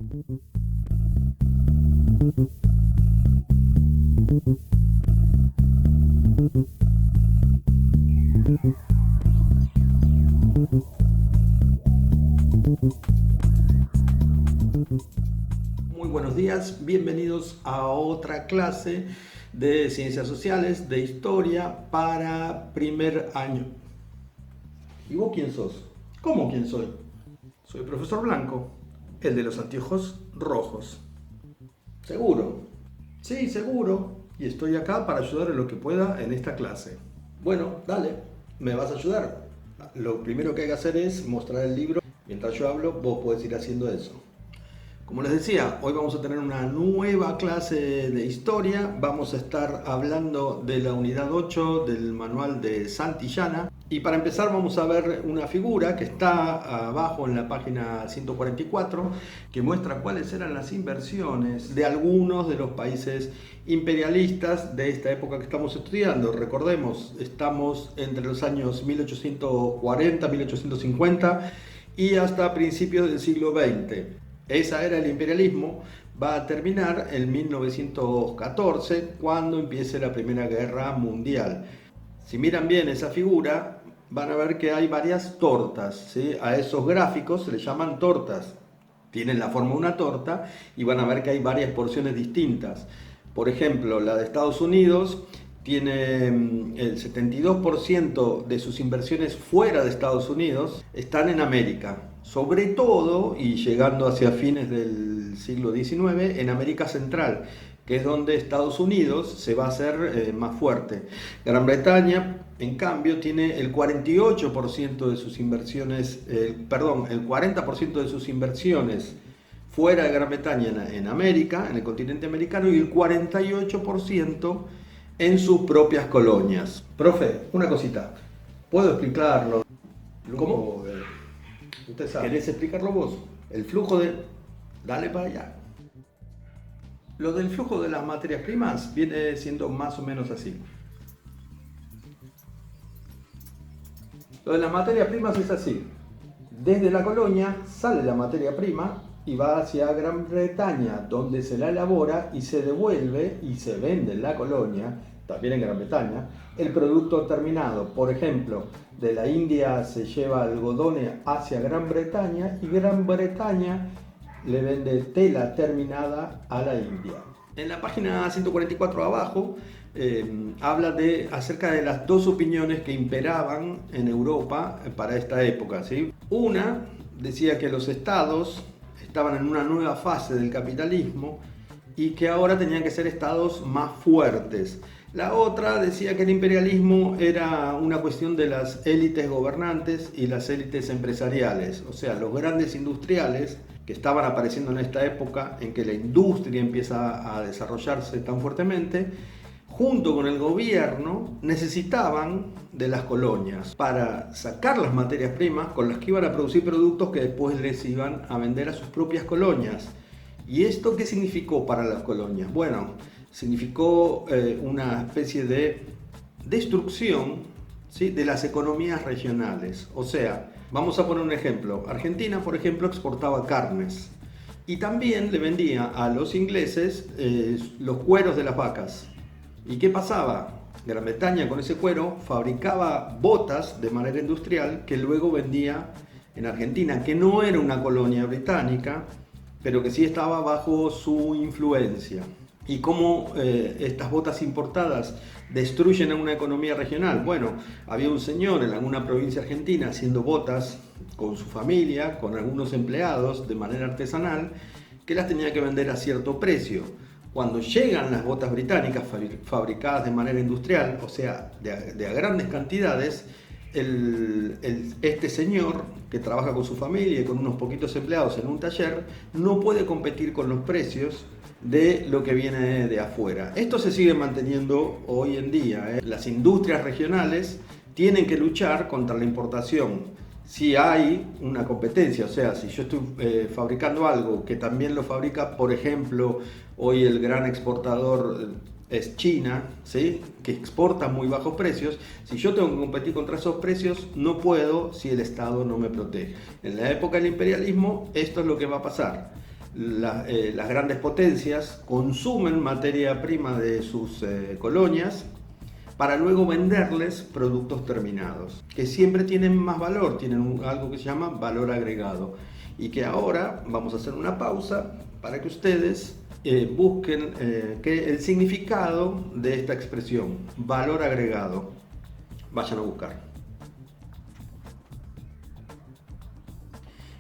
Muy buenos días, bienvenidos a otra clase de Ciencias Sociales, de Historia para primer año. ¿Y vos quién sos? ¿Cómo quién soy? Soy el profesor Blanco, el de los anteojos rojos. ¿Seguro? Sí, seguro. Y estoy acá para ayudar en lo que pueda en esta clase. Bueno, dale, me vas a ayudar. Lo primero que hay que hacer es mostrar el libro. Mientras yo hablo, vos podés ir haciendo eso. Como les decía, hoy vamos a tener una nueva clase de historia. Vamos a estar hablando de la unidad 8 del manual de Santillana. Y para empezar vamos a ver una figura que está abajo en la página 144 que muestra cuáles eran las inversiones de algunos de los países imperialistas de esta época que estamos estudiando. Recordemos, estamos entre los años 1840, 1850 y hasta principios del siglo XX. Esa era el imperialismo. Va a terminar en 1914 cuando empiece la Primera Guerra Mundial. Si miran bien esa figura, van a ver que hay varias tortas, ¿sí? A esos gráficos se les llaman tortas. Tienen la forma de una torta y van a ver que hay varias porciones distintas. Por ejemplo, la de Estados Unidos tiene el 72% de sus inversiones fuera de Estados Unidos están en América. Sobre todo, y llegando hacia fines del siglo XIX, en América Central, que es donde Estados Unidos se va a hacer más fuerte. Gran Bretaña, en cambio, tiene el 48% de sus inversiones, el 40% de sus inversiones fuera de Gran Bretaña en América, en el continente americano, y el 48% en sus propias colonias. Profe, una cosita, ¿puedo explicarlo? ¿Cómo? Usted sabe. ¿Querés explicarlo vos? El flujo de... Dale para allá. Lo del flujo de las materias primas viene siendo más o menos así. Lo de las materias primas es así. Desde la colonia sale la materia prima y va hacia Gran Bretaña, donde se la elabora y se devuelve y se vende en la colonia, también en Gran Bretaña, el producto terminado. Por ejemplo, de la India se lleva algodón hacia Gran Bretaña y Gran Bretaña le vende tela terminada a la India. En la página 144 abajo habla acerca de las dos opiniones que imperaban en Europa para esta época, ¿sí? Una decía que los estados estaban en una nueva fase del capitalismo y que ahora tenían que ser estados más fuertes. La otra decía que el imperialismo era una cuestión de las élites gobernantes y las élites empresariales, o sea, los grandes industriales que estaban apareciendo en esta época en que la industria empieza a desarrollarse tan fuertemente, junto con el gobierno, necesitaban de las colonias para sacar las materias primas con las que iban a producir productos que después les iban a vender a sus propias colonias. ¿Y esto qué significó para las colonias? Bueno, significó una especie de destrucción, ¿sí?, de las economías regionales. O sea, vamos a poner un ejemplo. Argentina, por ejemplo, exportaba carnes y también le vendía a los ingleses los cueros de las vacas. ¿Y qué pasaba? Gran Bretaña con ese cuero fabricaba botas de manera industrial que luego vendía en Argentina, que no era una colonia británica, pero que sí estaba bajo su influencia. ¿Y cómo estas botas importadas destruyen a una economía regional? Bueno, había un señor en alguna provincia argentina haciendo botas con su familia, con algunos empleados de manera artesanal, que las tenía que vender a cierto precio. Cuando llegan las botas británicas fabricadas de manera industrial, o sea, de a grandes cantidades, este señor que trabaja con su familia y con unos poquitos empleados en un taller no puede competir con los precios de lo que viene de afuera. Esto se sigue manteniendo hoy en día. Las industrias regionales tienen que luchar contra la importación. Si hay una competencia, o sea, si yo estoy fabricando algo que también lo fabrica, por ejemplo, hoy el gran exportador es China, ¿sí?, que exporta a muy bajos precios. Si yo tengo que competir contra esos precios, no puedo si el Estado no me protege. En la época del imperialismo, esto es lo que va a pasar. las grandes potencias consumen materia prima de sus colonias para luego venderles productos terminados, que siempre tienen más valor, tienen algo que se llama valor agregado, y que ahora vamos a hacer una pausa para que ustedes busquen el significado de esta expresión, valor agregado. Vayan a buscar.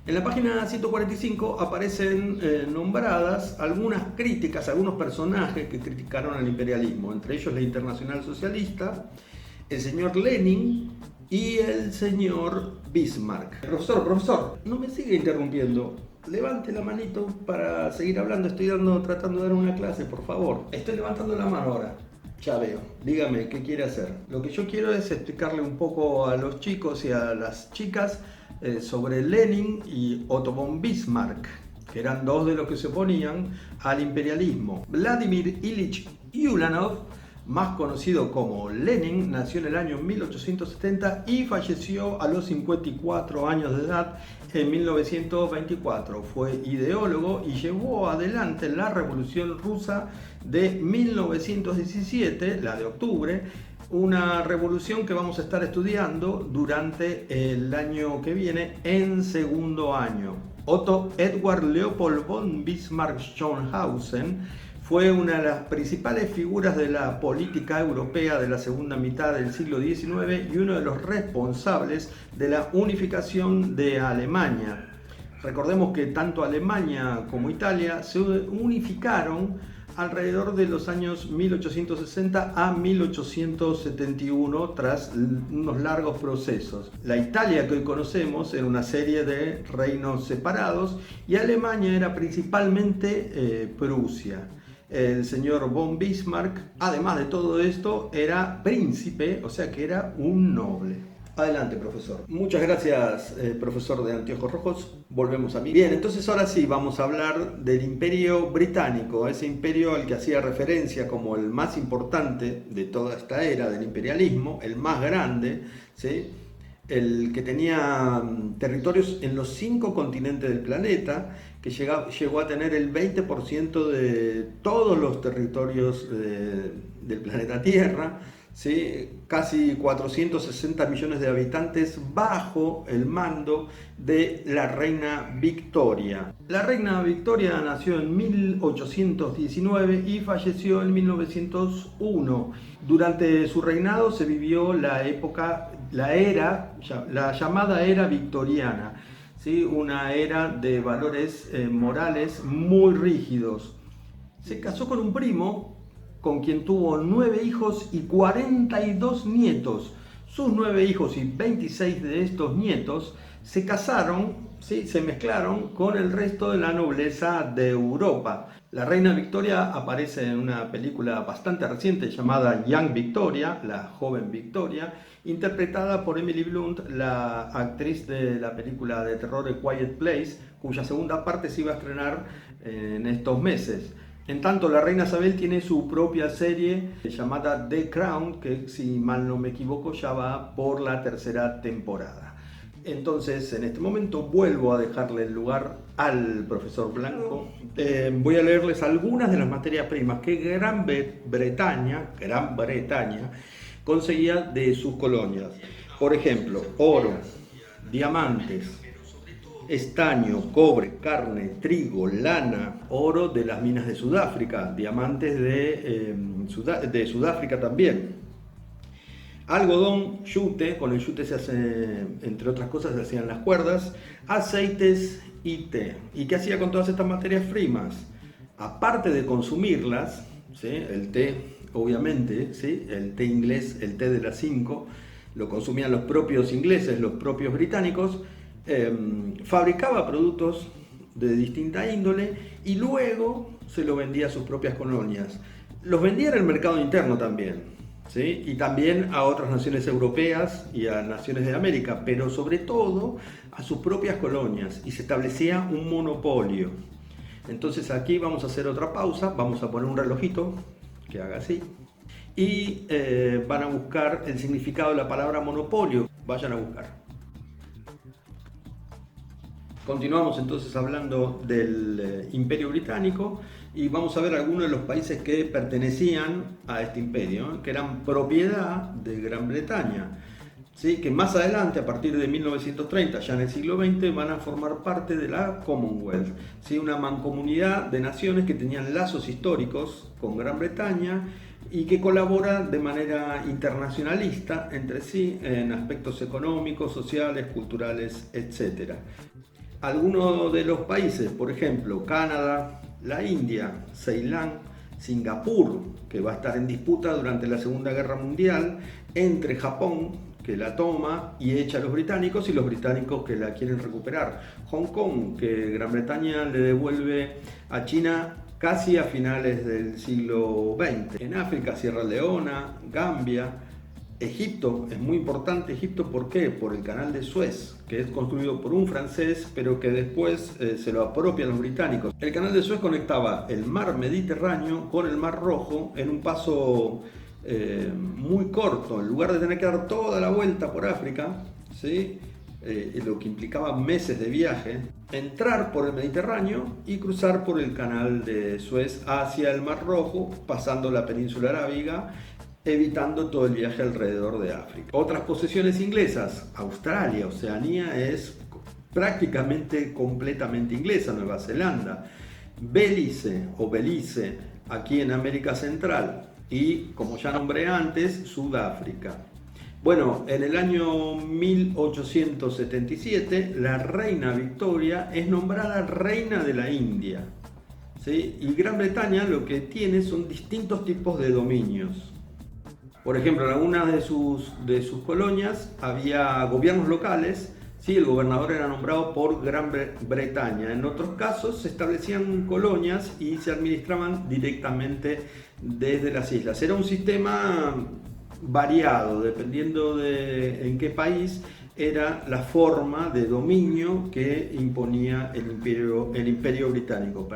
En la página 145 aparecen nombradas algunas críticas, algunos personajes que criticaron al imperialismo, entre ellos la Internacional Socialista, el señor Lenin y el señor Bismarck. Profesor, no me siga interrumpiendo. Levante la manito para seguir hablando. Estoy tratando de dar una clase, por favor. Estoy levantando la mano ahora. Ya veo. Dígame, ¿qué quiere hacer? Lo que yo quiero es explicarle un poco a los chicos y a las chicas sobre Lenin y Otto von Bismarck, que eran dos de los que se oponían al imperialismo. Vladimir Ilich Ulyanov, más conocido como Lenin, nació en el año 1870 y falleció a los 54 años de edad en 1924. Fue ideólogo y llevó adelante la Revolución Rusa de 1917, la de octubre, una revolución que vamos a estar estudiando durante el año que viene en segundo año. Otto Edward Leopold von Bismarck-Schönhausen fue una de las principales figuras de la política europea de la segunda mitad del siglo XIX y uno de los responsables de la unificación de Alemania. Recordemos que tanto Alemania como Italia se unificaron alrededor de los años 1860 a 1871 tras unos largos procesos. La Italia que hoy conocemos era una serie de reinos separados y Alemania era principalmente Prusia. El señor von Bismarck, además de todo esto, era príncipe, o sea que era un noble. Adelante, profesor. Muchas gracias, profesor de anteojos rojos. Volvemos a mí. Bien, entonces ahora sí vamos a hablar del Imperio Británico, ese imperio al que hacía referencia como el más importante de toda esta era del imperialismo, el más grande, ¿sí? El que tenía territorios en los 5 continentes del planeta, que llegó a tener el 20% de todos los territorios del planeta Tierra, ¿sí? Casi 460 millones de habitantes bajo el mando de la reina Victoria. La reina Victoria nació en 1819 y falleció en 1901. Durante su reinado se vivió la llamada era victoriana, ¿sí? Una era de valores morales muy rígidos. Se casó con un primo con quien tuvo 9 hijos y 42 nietos. Sus 9 hijos y 26 de estos nietos se casaron, ¿sí? Se mezclaron con el resto de la nobleza de Europa. La reina Victoria aparece en una película bastante reciente llamada Young Victoria, la joven Victoria, interpretada por Emily Blunt, la actriz de la película de terror A Quiet Place, cuya segunda parte se iba a estrenar en estos meses. En tanto, la reina Isabel tiene su propia serie llamada The Crown, que si mal no me equivoco ya va por la 3ª temporada. Entonces, en este momento vuelvo a dejarle el lugar al profesor Blanco. Voy a leerles algunas de las materias primas que Gran Bretaña conseguía de sus colonias. Por ejemplo, oro, diamantes, estaño, cobre, carne, trigo, lana, oro de las minas de Sudáfrica, diamantes de Sudáfrica también, algodón, yute, con el yute se hace, entre otras cosas, se hacían las cuerdas, aceites y té. ¿Y qué hacía con todas estas materias primas? Aparte de consumirlas, ¿sí? El té, obviamente, ¿sí? El té inglés, el té de las 5, lo consumían los propios ingleses, los propios británicos, fabricaba productos de distinta índole y luego se lo vendía a sus propias colonias. Los vendía en el mercado interno también, ¿sí? Y también a otras naciones europeas y a naciones de América, pero sobre todo a sus propias colonias, y se establecía un monopolio. Entonces aquí vamos a hacer otra pausa, vamos a poner un relojito que haga así y van a buscar el significado de la palabra monopolio. Vayan a buscar. Continuamos entonces hablando del Imperio Británico y vamos a ver algunos de los países que pertenecían a este imperio, que eran propiedad de Gran Bretaña, ¿sí? Que más adelante, a partir de 1930, ya en el siglo XX, van a formar parte de la Commonwealth, ¿sí? Una mancomunidad de naciones que tenían lazos históricos con Gran Bretaña y que colabora de manera internacionalista entre sí en aspectos económicos, sociales, culturales, etc. Algunos de los países, por ejemplo, Canadá, la India, Ceilán, Singapur, que va a estar en disputa durante la Segunda Guerra Mundial entre Japón, que la toma y echa a los británicos, y los británicos que la quieren recuperar. Hong Kong, que Gran Bretaña le devuelve a China casi a finales del siglo XX. En África, Sierra Leona, Gambia. Egipto es muy importante. Egipto, ¿por qué? Por el canal de Suez, que es construido por un francés, pero que después se lo apropian los británicos. El canal de Suez conectaba el mar Mediterráneo con el mar Rojo en un paso muy corto. En lugar de tener que dar toda la vuelta por África, ¿sí? Lo que implicaba meses de viaje, entrar por el Mediterráneo y cruzar por el canal de Suez hacia el mar Rojo, pasando la península arábiga, evitando todo el viaje alrededor de África. Otras posesiones inglesas: Australia, Oceanía es prácticamente completamente inglesa, Nueva Zelanda, Belice o Belice aquí en América Central y, como ya nombré antes, Sudáfrica. Bueno, en el año 1877 la reina Victoria es nombrada reina de la India, ¿sí? Y Gran Bretaña lo que tiene son distintos tipos de dominios. Por ejemplo, en algunas de sus colonias había gobiernos locales, ¿sí? El gobernador era nombrado por Gran Bretaña. En otros casos se establecían colonias y se administraban directamente desde las islas. Era un sistema variado, dependiendo de en qué país era la forma de dominio que imponía el imperio británico.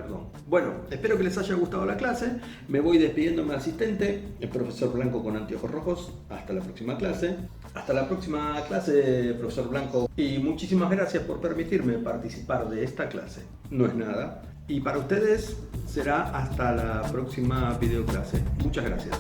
Bueno, espero que les haya gustado la clase. Me voy despidiendo de mi asistente, el profesor Blanco con anteojos rojos. Hasta la próxima clase. Hasta la próxima clase, profesor Blanco. Y muchísimas gracias por permitirme participar de esta clase. No es nada. Y para ustedes será hasta la próxima videoclase. Muchas gracias.